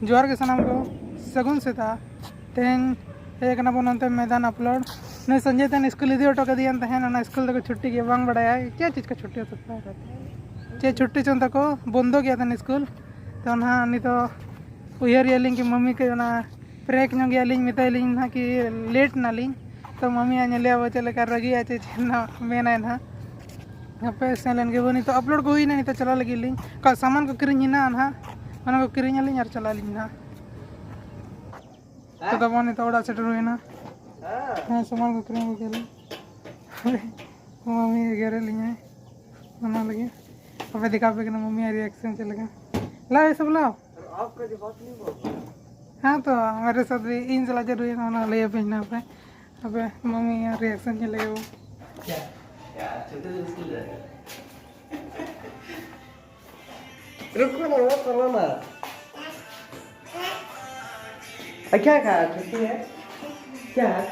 जोहार के सनाम को सगुन सेता तेन एक बनते मैदान अपलोड नहीं संजय तेन स्कूल इदी ऑटो कदियान तहन स्कूल तक छुट्टी के बांग बड़ा क्या चीज़ का छुट्टी हो सकता है चे छुट्टी चुन तक बंदो गया था स्कूल तो ना नितो उयरियालिंग की मम्मी के प्रेक नोगियालिंग मिताइलिंग ना कि लेट नालिंग तो मम्मी आने अब चलेका रगी आचे मेना ना पे सेलन के बनी तो अपलोड को हुई नहीं तो चला लगी लिंग का सामान को किरिंग ना ना को किरिंग लिंग और चला लिंग ना तो तब तो ओड़ा सेटर हुई ना हाँ सामान को किरिंग को गेली मम्मी गेरे लिंग है बना लगी अब दिखा पे ना मम्मी रिएक्शन चलेगा ला ये सब लाओ आपका जो बात नहीं बोल हाँ तो मेरे साथ भी इन चला जरूरी है ना ले भेजना पे अब मम्मी रिएक्शन चलेगा वो क्या छोटे से स्कूल जाएगा रुको ना वो चलो ना क्या कहा छुट्टी है क्या है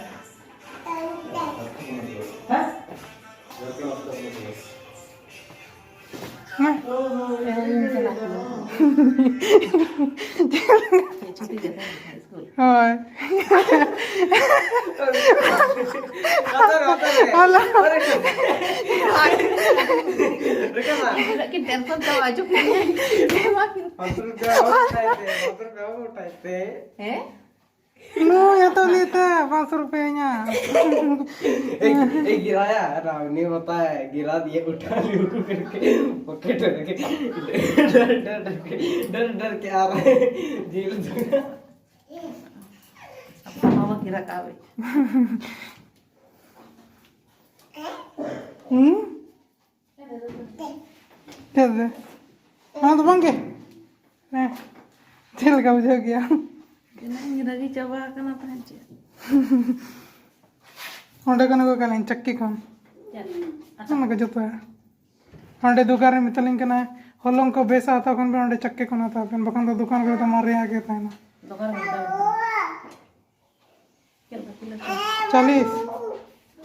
नो ये तो लेता है 500 रुपये एक गिराया रावनी होता है गिरा दिए उठा लियो करके पॉकेट रखे डर डर के आ रहे जेल दूंगा अब मामा गिरा कावे क्या हाँ तो बंगे चल का बुझा गया lagi coba kenapa aja onde kana ko kalen chakki kon ana ka joto है onde दुकान में मितलिंग कना होलों को बेसा आता कौन पे onde चक्के कोना था अपन बकन तो दुकान को तो मारे आगे था ना दुकान में क्या 40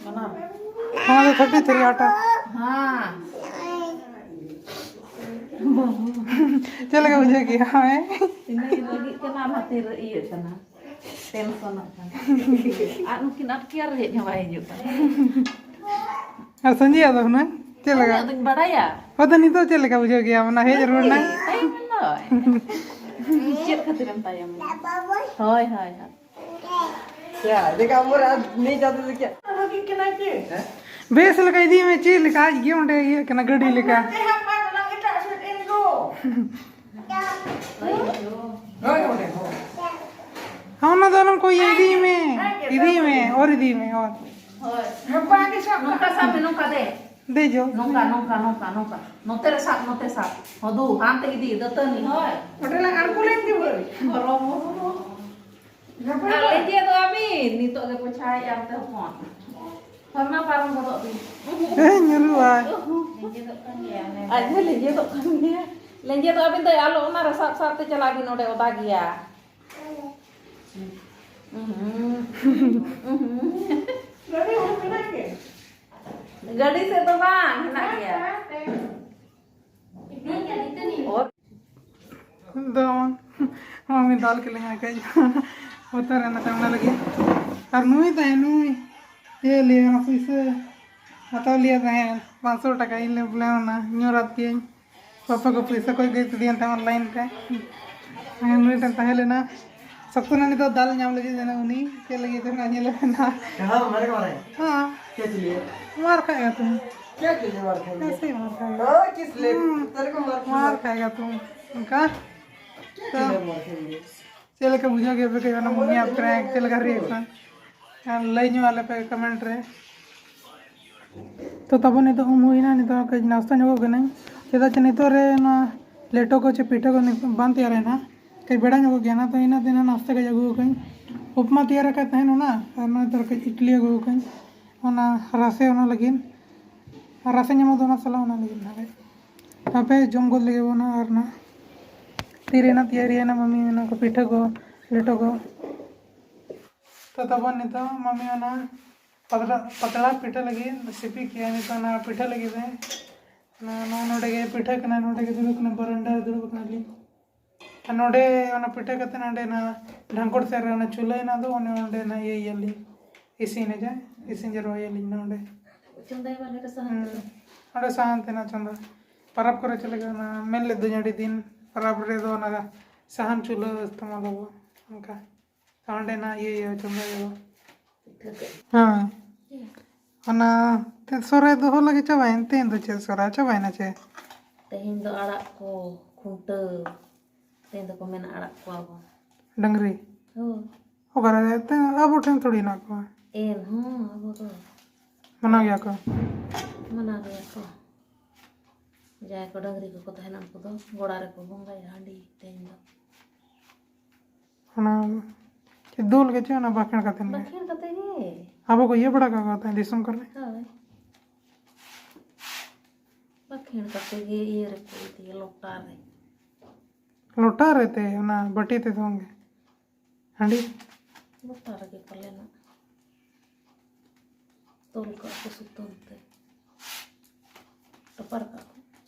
बना हाँ तो 33 आटा हाँ चलेगा मुझे कि हाँ है ini lagi kena mati iya sana telepon kan mungkin akhir ya wae juga Sanjay Yadav ना चलेगा बड़ा या पता नहीं तो चलेगा मुझे क्या मना है जरूर ना चेक खातिर हम तायम हाय हाय हाय क्या देखा मोर नहीं जाते तो क्या रोटी केना के बेस लगाई दी मैं चीज लिखा ये उंडे ये केना गड़ी लिखा हाँ ना दोनों को इधी में और नौका के साथ नौका साथ नौका दे जो नौका नौका नौका नौका नोते साथ होदू हाथ इधी दतनी होय होटल अड़कुलेन के बोलो ले जे तो अभी नितो के पूछा यार तो फोन फरमा पारम को तो ए nyuruh aja ले जे तो kan dia lenje तो अभी तो आलो ना रसाप साथ ते चला भी नोडे उदा गया गाड़ी से तो बांग ना गया और दाम मम्मी दाल के लिए आके होता रहना टाइम लगे और नुई तो है नुई ये लिए ऑफिस से हटा लिया था 500 टका इन ले बोले ना न्यू रात के पापा को पैसा कोई गई दिया था ऑनलाइन पे नुई टाइम पहले ना सबको ना तो दाल नाम लगी देना उन्हीं के लगी तो ना ये लेना कहां मार के मारे हां क्या लिए मार खाएगा तुम क्या के लिए मार खाएगा कैसे मार खाएगा हां किस ले तेरे को मार खाएगा तुम उनका क्या मार खाएंगे चल के बुझा के पे ना मम्मी आप प्रैंक चल कर रिएक्शन लाइन वाले पे कमेंट रहे तो तब नहीं तो हुई ना नहीं तो कई नाश्ता नहीं होगा नहीं चेदा चे नहीं तो रे ना लेटो को चे पीठो को बांध तैयार है ना कई बेड़ा नहीं गया ना तो इना दिन नाश्ता के जगह कहीं उपमा तैयार रखा है ना और ना तो कई इडली गो कहीं ओना रसे ओना लगिन रसे ᱧᱟᱢᱚᱜ ᱫᱚ ᱚᱱᱟ ᱥᱟᱞᱟ ᱚᱱᱟ ᱞᱟᱹᱜᱤᱫ ᱱᱟᱜ ᱛᱟᱯᱮ ᱡᱚᱢ ᱜᱚᱫ ᱞᱮᱜᱮ ᱵᱚᱱᱟ ᱟᱨ ᱱᱟ ᱛᱤᱨᱮᱱᱟ ᱛᱮᱭᱟᱨᱤᱭᱟᱱᱟ ᱢᱟᱢᱤ ᱚᱱᱟ ᱠᱚ ᱯᱤᱴᱷᱟᱹ ᱠᱚ ᱞᱮᱴᱚ ᱠᱚ तो तब नहीं तो मम्मी ना पतला पिठा लगी सिपी किया नहीं तो ना पिठा लगी ना नोड़े पिठा कना नोड़े दुड़ूब बरंडा दुड़ूब ली नोडे पिठे कते नडे ना ढांकोड़ से रे चूल्हा ना दो ओंडे ना ये यली इसीने जाए इसीन जरो यली ना ओंडे चंदाई वाले का सहन अरे सहन तेना चंदा परब करे चले गए ना मेल ले दुनियाड़ी दिन परब रे दो ना सहन चूल्हा इस्तेमाल हो उनका ओंडे ना ये चंदा ये हाँ अना ते सोरे दो लगे चबाइन तेन दो चे सोरा चबाइना चे तेहिन दो आड़ाग को खुंटा तेहिन दो को मेन आड़ाग को आबो डंगरी हो ओकरा ते अब उठन थोड़ी ना को एन हां अब तो मना गया को मना गया को जाय को डंगरी को तहना को दो गोड़ा रे को बंगाई हांडी तेहिन दो ना कि दूल के चे ना बाखण कते ने बखेर कते गे अब को ये बड़ा का होता है दिसम कर ले हां बखेर कते गे ये रे को ये लोटा रे लोटा रहते ना बटी ते होंगे हांडी लोटा रे के पले ना तोल का को सुतंते टपर का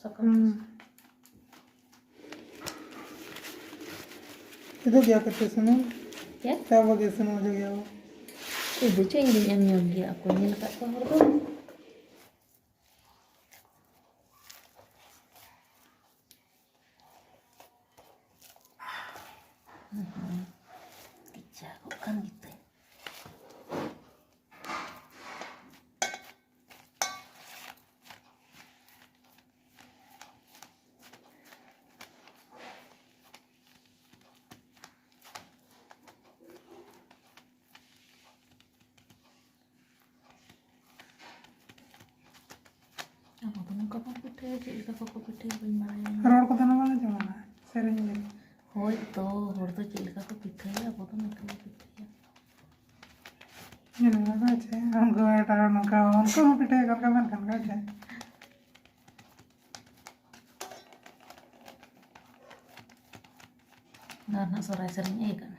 सका itu dia kata semua ya saya bagi semua juga itu ceng yang dia aku nyel kat ko hor tu kok kan gitu apa tuh muka pun putih kita kok putih bain marah road ko tana wala jamana sering ni hoi to hor to cilka ko putih apa tuh muka putih ini lagi aja हमको ऐटा उनका उनको पिटे करके मैं खान का है ना sorai sering kan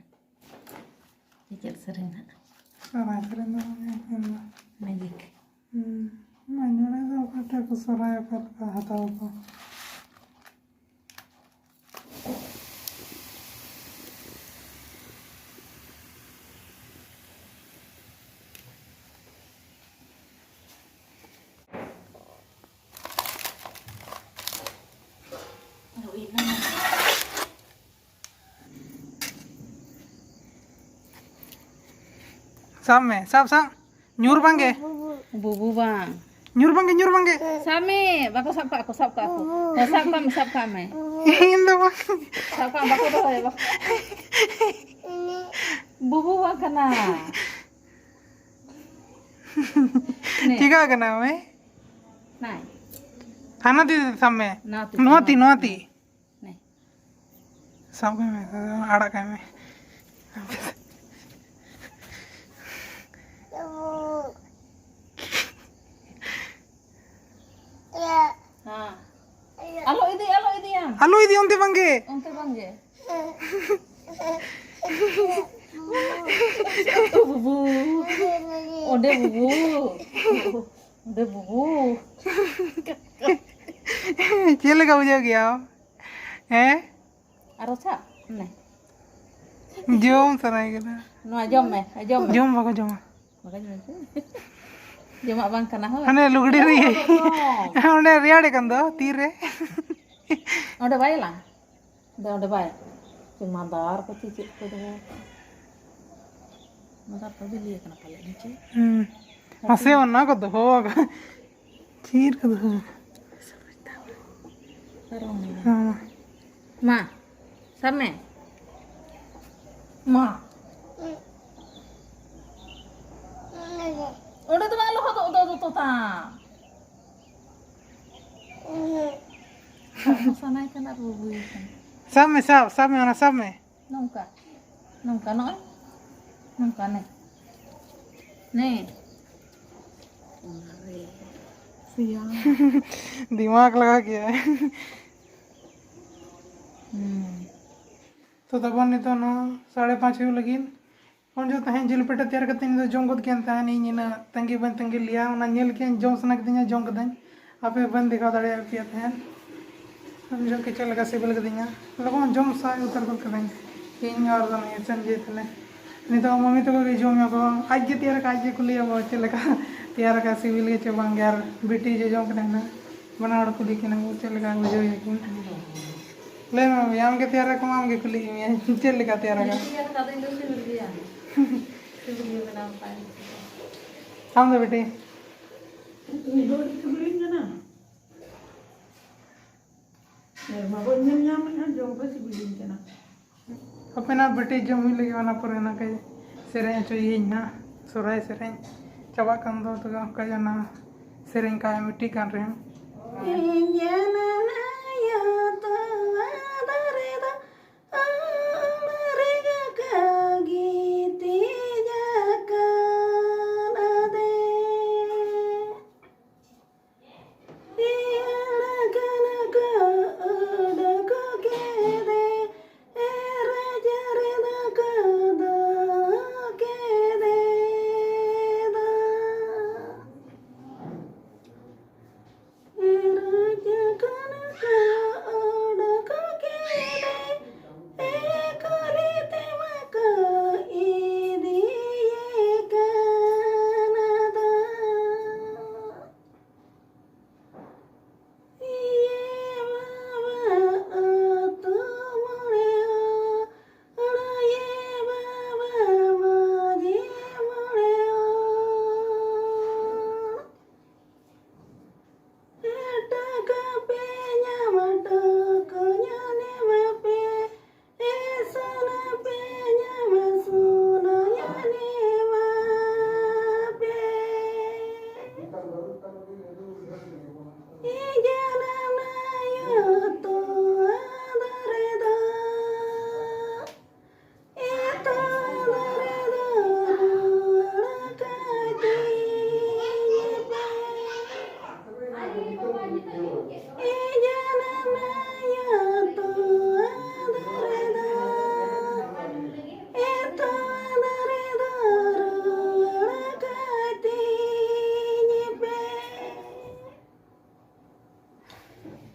dikit sering nak sorai sering magic मैंने तो कटे को सोराय पर हटाओ को सब में सब nyur bangge bubu bang nyur bangge same bako sab ka aku sab ka me indo bang sab ka bako to ya bak bubu bang kana tiga kena me nai खाना दी सामने नोती नहीं सब में आड़ा का में हाँ alo idi yang onte bangge bubu ode bubu चल का बुझा गया हैं arosa ne जोम सराय के ना no jom बाको जोम makanya jom abang kana ho अने लुगड़ी रही है उन्हें रियाड़े कंदो तीरे ode bay lang ode bay cuma dar ko cicit ko do madar ko bili kana pale niche हंसे वरना को तो होगा चीर को तो हाँ ma same ma udah tuh malu kok tuh ta sana kan aku buikan सब में वाला सब में nungka noy nungka nih दिमाग लगा के है तो तब नहीं तो ना 5:30 लगी कौन जो तहें जिल पेट तैयार करते नहीं तो जोंग के अंत नहीं ना तंगी बन तंगी लिया ना नेल के जों सनक दिया जोंग कदां आपे बन दिखा दड़े पिया तहन समझो कि चल लगा सिबिल कदिया लगन जम सा उतर को करें इन और नहीं संजय तले नितो मम्मी तो को जम को आज जे तैयार का आज जे कुली अब चल लगा तैयार का सिबिल के चबांग यार बेटी जे जम करना बनाड़ कुली के ना चल लगा बुझो यकिन ले मम्मी आम के तैयार को आम के कुली में चल लगा तैयार का हम तो बेटी अपना बेटी जमी लगे वाला पर ना कहीं सेरें चाहिए ना सोराय सेरें चबा कम दो तो कहीं ना सेरें का मिट्टी कर रहे हैं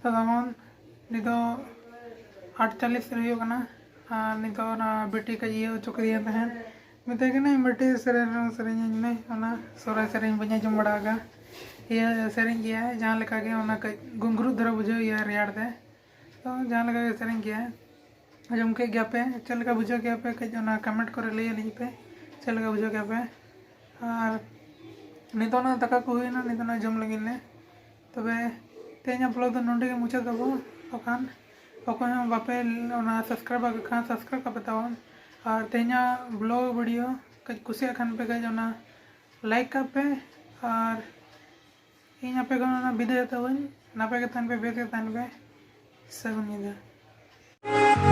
तदमन नितो 48 रही होगा ना नितो ना बेटी का ये चुकरिया तहन मिते के ना बेटी सेरें में ओना सोरा सेरें बኛ जम बड़ागा ये सेरें किया है जहाँ लेका के ओना गुंगरू धरा बुझो या रियाड़ दे तो जहाँ लेका के सेरें किया है जम के गया पे चल लगा बुझो गया पे के ओना कमेंट करे ले नहीं पे चल लगा बुझो गया पे और नितो ना तका को हुई ना नितो ना जम लगी ले तबे तेज ब्लॉग तो नोंडे के मुझे दबो ओखान ओखान बापे ओना सब्सक्राइब खान सब्सक्राइब का बताओ और तेजा ब्लॉग वीडियो कज कुसिया खान पे कज ओना लाइक का पे और इन पे ओना विदाय तवन नापे के तन पे बेस के तन पे सगुन निदा।